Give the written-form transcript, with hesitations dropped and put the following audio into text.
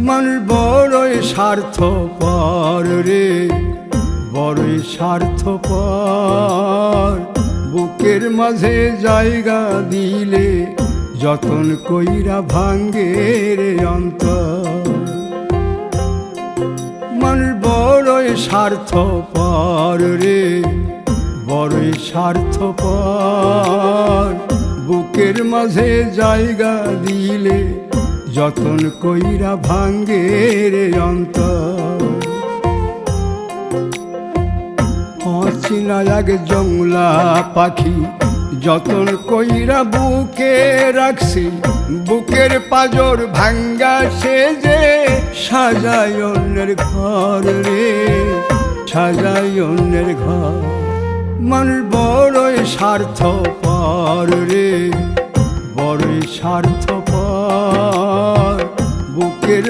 মানুষ বড়ই স্বার্থপর রে, বড়ই স্বার্থপর। বুকের মাঝে জায়গা দিলে যতন কইরা ভাঙ্গে রে অন্তর। মানুষ বড়ই স্বার্থপর রে, বড়ই স্বার্থপর। বুকের মাঝে জায়গা দিলে যতন কইরা ভাঙ্গে রে অন্তর। অচিনা এক জংলা পাখি যতন কইরা বুকে রাখছি, বুকের পাজর ভাঙ্গা সে যে সাজায় অন্যের ঘর রে, সাজায় অন্যের ঘর। মানুষ বড়ই স্বার্থপর রে, বড়ই স্বার্থপর। বুকের